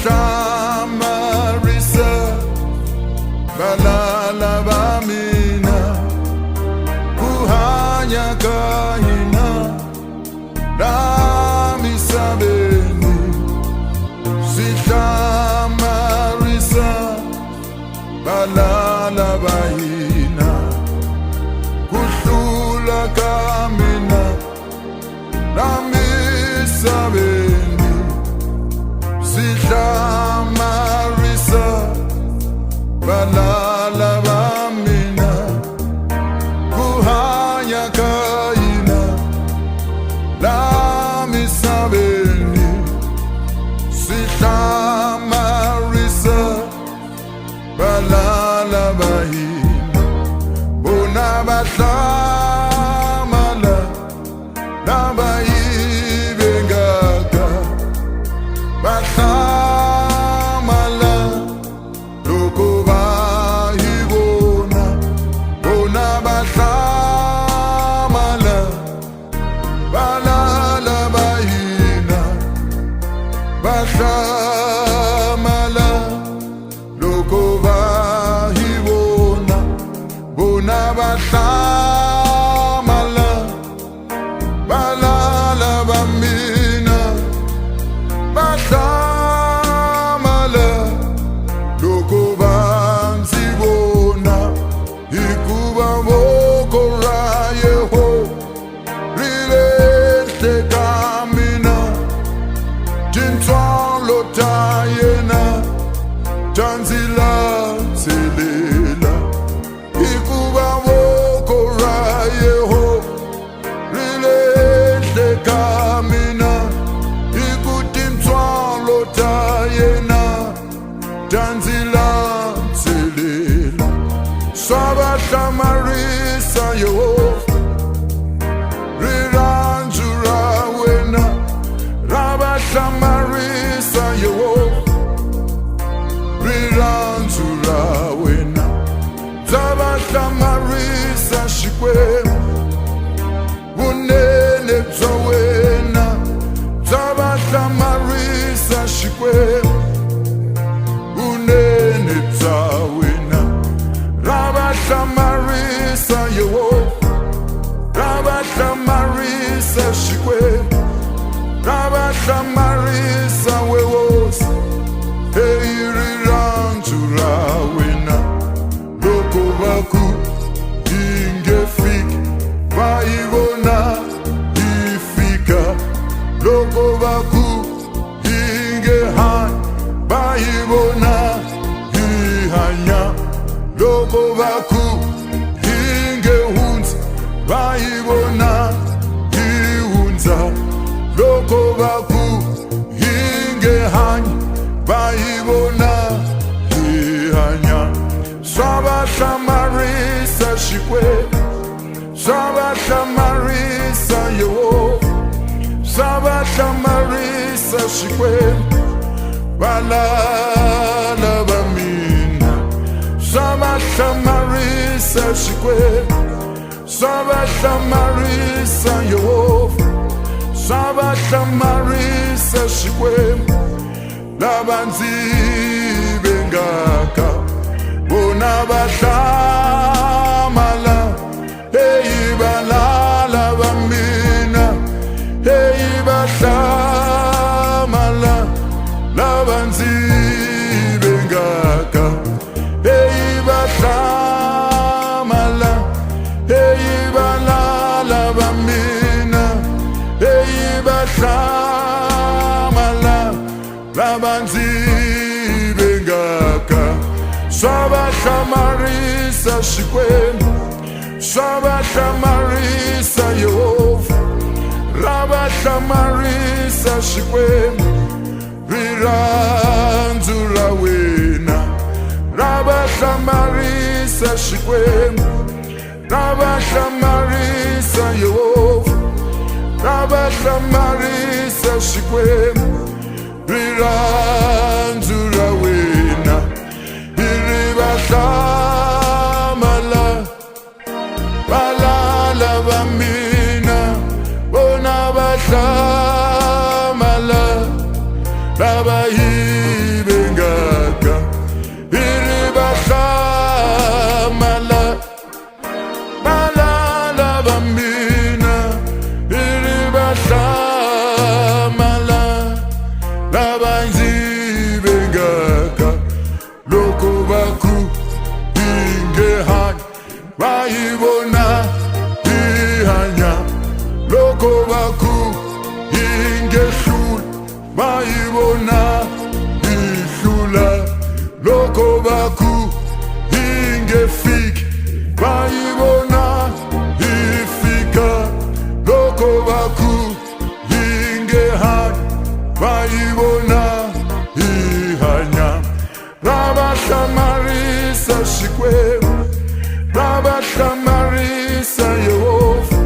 Shamarisa balala bamina kuhanya kahina dami sabeni si Shamarisa balala bahina kuhlula kamina dami sabeni si Shamarisa balala bamina kuhanya kaina lami sabeni si Shamarisa balala bahina bona batlamala nabayibengaka batlamala loko bahibona bona batlamala balala bahina batlamala loko bahibona bona batlamala balala bamina batlamala loko banzibona ikuba bokora yeho rilete kamina jintwalo tayena tanzila selela ikuba bokora yeho rilete kamina ikutimtwalo tayena tanzila selela Shamarisa Yehova riranjura wena Shamarisa Yehova riranjura wena Shamarisa shikwema bunene bzawena Shamarisa shikwema bunene bzawena Shamarisa Yehova Shamarisa shikwema Shamarisa wewosi eiriranjura wena loko baku ingefika vaivona ifika loko baku ingehanya vaivona ihanya loko baku ingehunza vaivona ihunza loko baku ingehanya vaivona ihanya Shamarisa shikwema Shamarisa Yehova Shamarisa shikwema balala bamina Shamarisa shikwema Shamarisa Yehova Shamarisa shikwema labanzibengaka bona batlamala balala bamina batlamala labanzibengaka batlamala balala bamina batlamala labanzibengaka Shamarisa shikwema Shamarisa Yehova Shamarisa shikwema riranjura wena Shamarisa shikwema Shamarisa Yehova Shamarisa shikwema riranjura wena iribatlamala balala bamina bona batlamala labahi bayibona ihanya lokho bakhu ingehlula bayibona ihlula lokho bakhu ingefiki bayibona ifika lokho bakhu ingehanya bayibona ihanya rabahlamarisa shikwemu rabahlamarisa Yehova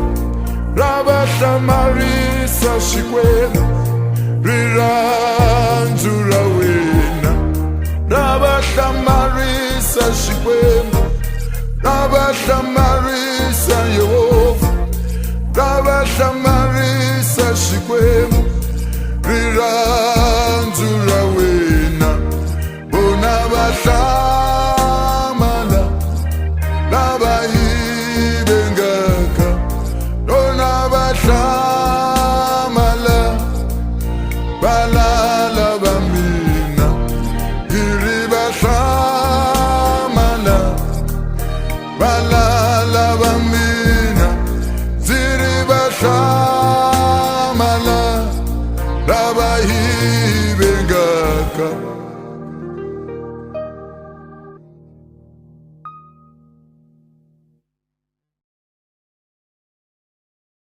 rabahlamarisa shikwemu riranzura wena rabahlamarisa shikwemu rabahlamarisa Yehova rabahlamarisa shikwemu riranzura wena bona bahlamala labayibengaka bona bahlamala balala bamina iri bahlamala balala bamina ziri bahlamala labayibengaka